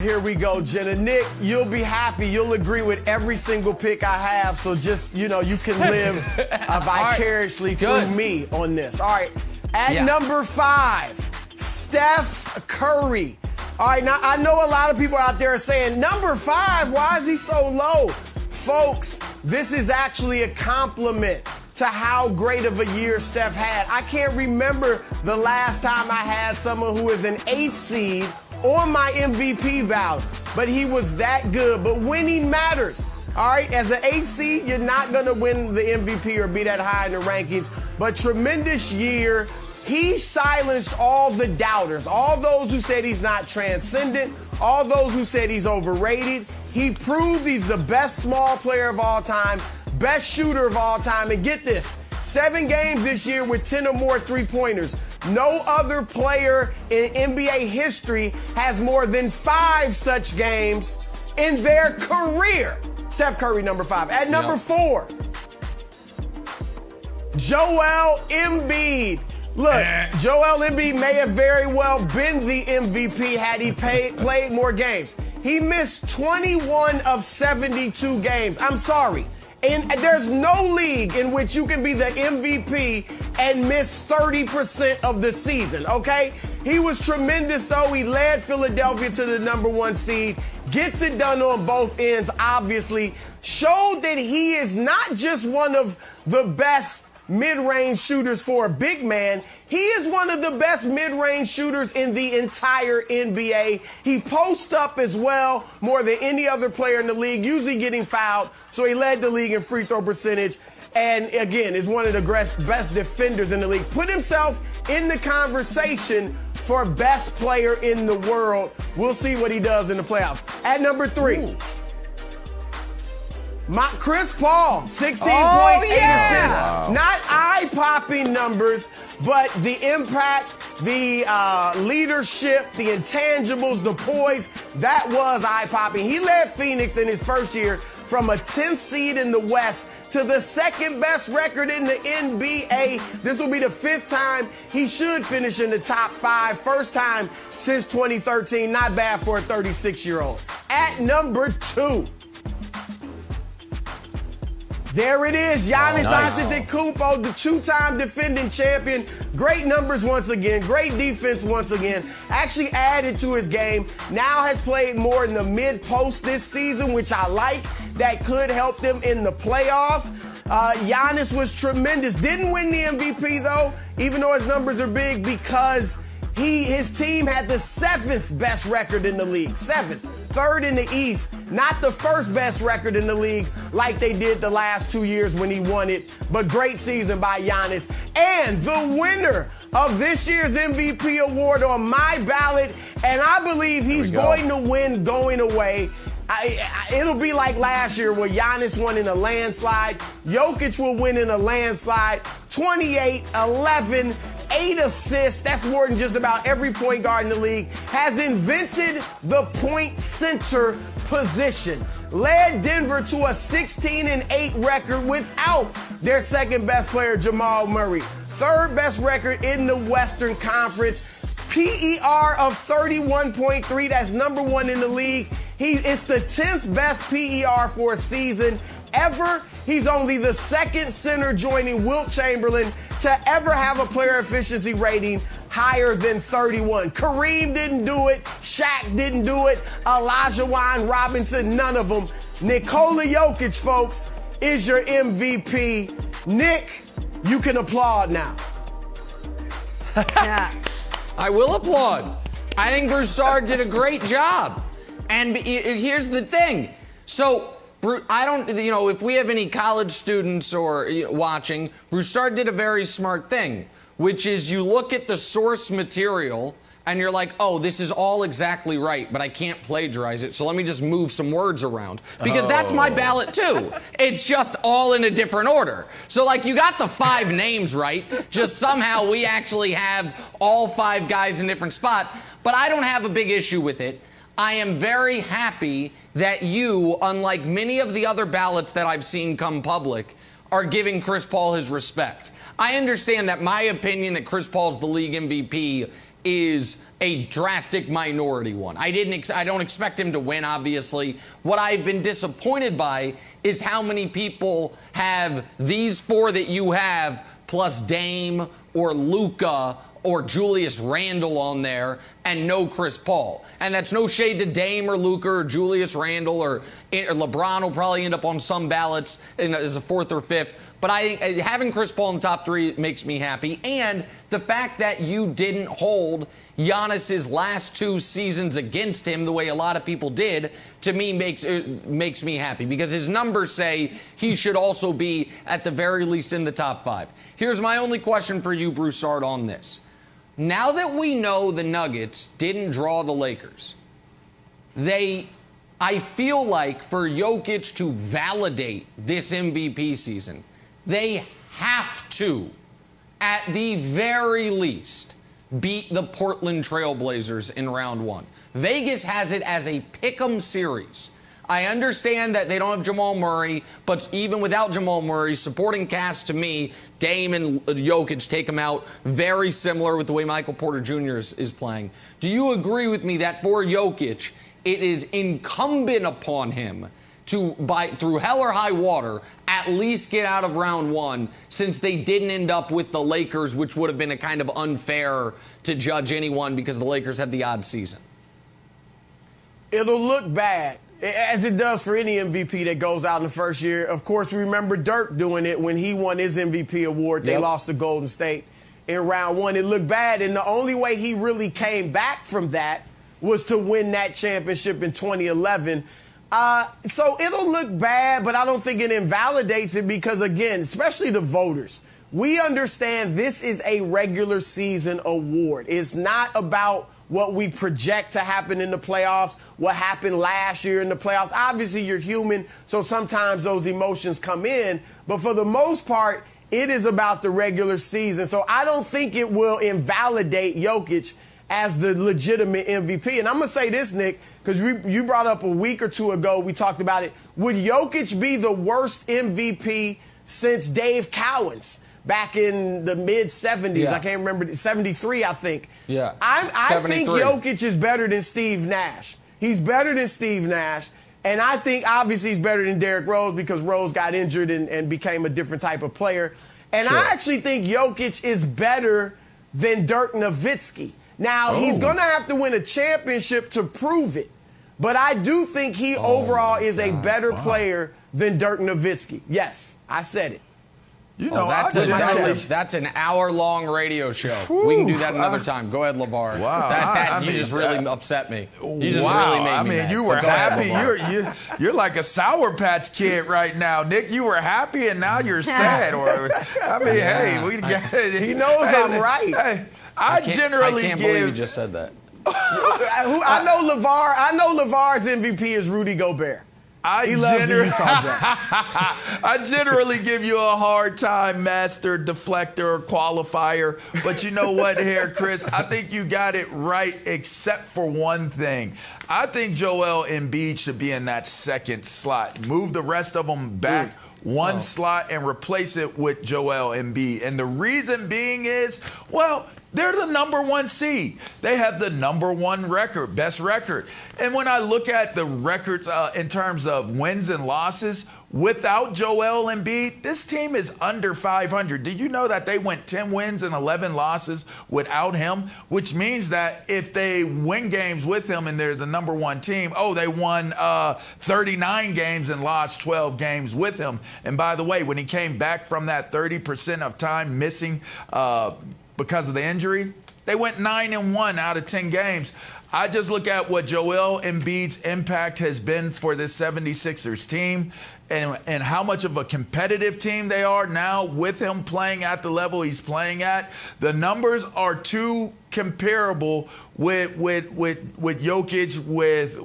Here we go, Jenna. Nick, you'll be happy. You'll agree with every single pick I have. So just, you can live vicariously through me on this. All right. At number 5, Steph Curry. All right. Now, I know a lot of people out there are saying, number 5, why is he so low? Folks, this is actually a compliment to how great of a year Steph had. I can't remember the last time I had someone who is an 8th seed on my MVP ballot, but he was that good. But winning matters. All right, as an 8th seed, you're not going to win the MVP or be that high in the rankings, but tremendous year. He silenced all the doubters, all those who said he's not transcendent, all those who said he's overrated. He proved he's the best small player of all time, best shooter of all time. And get this, 7 games this year with 10 or more three-pointers. No other player in NBA history has more than 5 such games in their career. Steph Curry, number 5. At number 4, Joel Embiid. Look, Joel Embiid may have very well been the MVP had he played more games. He missed 21 of 72 games. I'm sorry. And there's no league in which you can be the MVP and miss 30% of the season, okay? He was tremendous, though. He led Philadelphia to the number 1 seed. Gets it done on both ends, obviously. Showed that he is not just one of the best mid-range shooters for a big man. He is one of the best mid-range shooters in the entire NBA. He posts up as well more than any other player in the league, usually getting fouled. So he led the league in free throw percentage. And again, is one of the best defenders in the league. Put himself in the conversation for best player in the world. We'll see what he does in the playoffs. At number 3. Chris Paul, 16 points, 8 assists. Wow. Not eye-popping numbers, but the impact, the leadership, the intangibles, the poise, that was eye-popping. He led Phoenix in his first year from a 10th seed in the West to the 2nd best record in the NBA. This will be the 5th time he should finish in the top 5. First time since 2013. Not bad for a 36-year-old. At number 2. There it is, Giannis Antetokounmpo, the 2-time defending champion. Great numbers once again, great defense once again. Actually added to his game. Now has played more in the mid-post this season, which I like. That could help them in the playoffs. Giannis was tremendous. Didn't win the MVP, though, even though his numbers are big, because his team had the 7th best record in the league. 7th. 3rd in the East, not the 1st best record in the league like they did the last 2 years when he won it, but great season by Giannis. And the winner of this year's MVP award on my ballot, and I believe he's going to win going away. It'll be like last year where Giannis won in a landslide. Jokic will win in a landslide. 28, 11, 8 assists. That's more than just about every point guard in the league. Has invented the point center position. Led Denver to a 16-8 record without their 2nd best player, Jamal Murray. 3rd best record in the Western Conference. PER of 31.3. That's number 1 in the league. It's the 10th best PER for a season ever. He's only the 2nd center joining Wilt Chamberlain to ever have a player efficiency rating higher than 31. Kareem didn't do it. Shaq didn't do it. Olajuwon Robinson, none of them. Nikola Jokic, folks, is your MVP. Nick, you can applaud now. Yeah. I will applaud. I think Broussard did a great job. And here's the thing. So, I don't, if we have any college students or watching, Broussard did a very smart thing, which is you look at the source material and you're like, oh, this is all exactly right, but I can't plagiarize it, so let me just move some words around. Because that's my ballot, too. It's just all in a different order. So, you got the 5 names right, just somehow we actually have all 5 guys in a different spot, but I don't have a big issue with it. I am very happy that you, unlike many of the other ballots that I've seen come public, are giving Chris Paul his respect. I understand that my opinion that Chris Paul's the league MVP is a drastic minority one. I don't expect him to win, obviously. What I've been disappointed by is how many people have these four that you have, plus Dame or Luka or Julius Randle on there, and no Chris Paul. And that's no shade to Dame or Luka or Julius Randle, or LeBron will probably end up on some ballots as a fourth or fifth. But having Chris Paul in the top three makes me happy. And the fact that you didn't hold Giannis's last 2 seasons against him the way a lot of people did, to me makes me happy, because his numbers say he should also be at the very least in the top 5. Here's my only question for you, Broussard, on this. Now that we know the Nuggets didn't draw the Lakers, I feel like for Jokic to validate this MVP season, they have to, at the very least, beat the Portland Trailblazers in round 1. Vegas has it as a pick'em series. I understand that they don't have Jamal Murray, but even without Jamal Murray, supporting cast to me, Dame and Jokic take them out, very similar with the way Michael Porter Jr. is playing. Do you agree with me that for Jokic, it is incumbent upon him to, through hell or high water, at least get out of round 1, since they didn't end up with the Lakers, which would have been a kind of unfair to judge anyone because the Lakers had the odd season? It'll look bad, as it does for any MVP that goes out in the first year. Of course, we remember Dirk doing it when he won his MVP award. They lost to Golden State in round 1. It looked bad, and the only way he really came back from that was to win that championship in 2011. So it'll look bad, but I don't think it invalidates it because, again, especially the voters, we understand this is a regular season award. It's not about what we project to happen in the playoffs, what happened last year in the playoffs. Obviously, you're human, so sometimes those emotions come in. But for the most part, it is about the regular season. So I don't think it will invalidate Jokic as the legitimate MVP. And I'm going to say this, Nick, because you brought up a week or two ago, we talked about it. Would Jokic be the worst MVP since Dave Cowens back in the mid-'70s? Yeah. I can't remember. 73, I think. Yeah. I think Jokic is better than Steve Nash. He's better than Steve Nash. And I think, obviously, he's better than Derrick Rose because Rose got injured and became a different type of player. And I actually think Jokic is better than Dirk Nowitzki. Now, he's going to have to win a championship to prove it. But I do think he overall is a better player than Dirk Nowitzki. Yes, I said it. You know, that's an hour-long radio show. Whew. We can do that another time. Go ahead, LeVar. Wow. You just really upset me. You just really made me mad. You were happy. You're like a Sour Patch Kid right now. Nick, you were happy and now you're sad. He knows I'm right. Hey, I can't believe you just said that. I know LeVar's MVP is Rudy Gobert. He loves the Utah Jazz. I generally give you a hard time, master, deflector, qualifier. But you know what here, Chris? I think you got it right except for one thing. I think Joel Embiid should be in that second slot. Move the rest of them back one slot and replace it with Joel Embiid. And the reason being is, well, they're the number 1 seed. They have the number 1 record, best record. And when I look at the records in terms of wins and losses, without Joel Embiid, this team is under 500. Did you know that they went 10 wins and 11 losses without him? Which means that if they win games with him and they're the number 1 team, they won 39 games and lost 12 games with him. And by the way, when he came back from that 30% of time missing because of the injury, they went 9-1 out of 10 games. I just look at what Joel Embiid's impact has been for this 76ers team and how much of a competitive team they are now with him playing at the level he's playing at. The numbers are too comparable with Jokic, with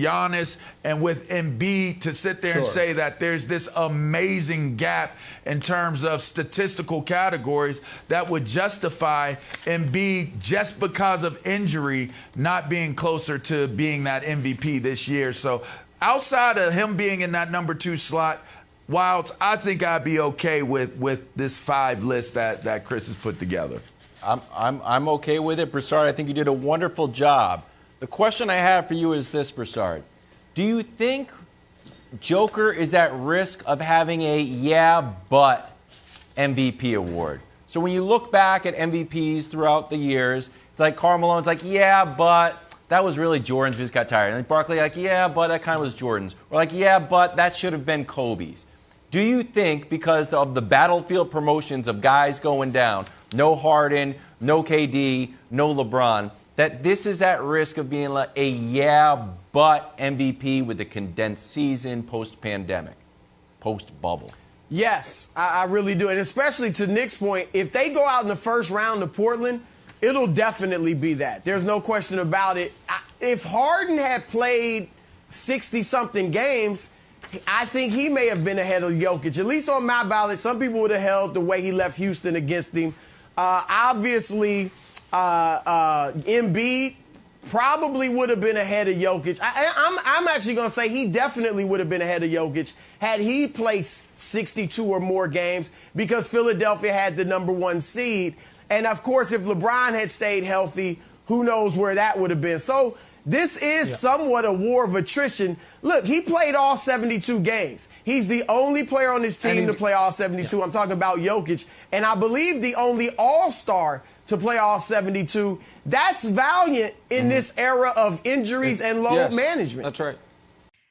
Giannis, and with Embiid to sit there and say that there's this amazing gap in terms of statistical categories that would justify Embiid just because of injury not being closer to being that MVP this year. So outside of him being in that number 2 slot, Wilds, I think I'd be okay with this 5 list that Chris has put together. I'm okay with it, Broussard. I think you did a wonderful job. The question I have for you is this, Broussard. Do you think Joker is at risk of having a but MVP award? So when you look back at MVPs throughout the years, it's like Karl Malone's like, but that was really Jordan's, we just got tired. And like Barkley, like, but that kind of was Jordan's. Or like, but that should have been Kobe's. Do you think because of the battlefield promotions of guys going down, no Harden, no KD, no LeBron, that this is at risk of being like a but MVP with a condensed season post-pandemic, post-bubble? Yes, I really do. And especially to Nick's point, if they go out in the first round to Portland, it'll definitely be that. There's no question about it. If Harden had played 60-something games, I think he may have been ahead of Jokic. At least on my ballot, some people would have held the way he left Houston against him. Obviously, Embiid probably would have been ahead of Jokic. I'm actually going to say he definitely would have been ahead of Jokic had he played 62 or more games because Philadelphia had the number 1 seed. And, of course, if LeBron had stayed healthy, who knows where that would have been. So this is somewhat a war of attrition. Look, he played all 72 games. He's the only player on this team to play all 72. Yeah. I'm talking about Jokic. And I believe the only all-star to play all 72. That's valiant in this era of injuries and load management. That's right.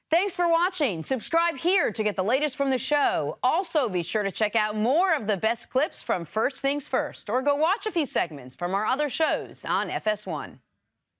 Thanks for watching. Subscribe here to get the latest from the show. Also, be sure to check out more of the best clips from First Things First, or go watch a few segments from our other shows on FS1.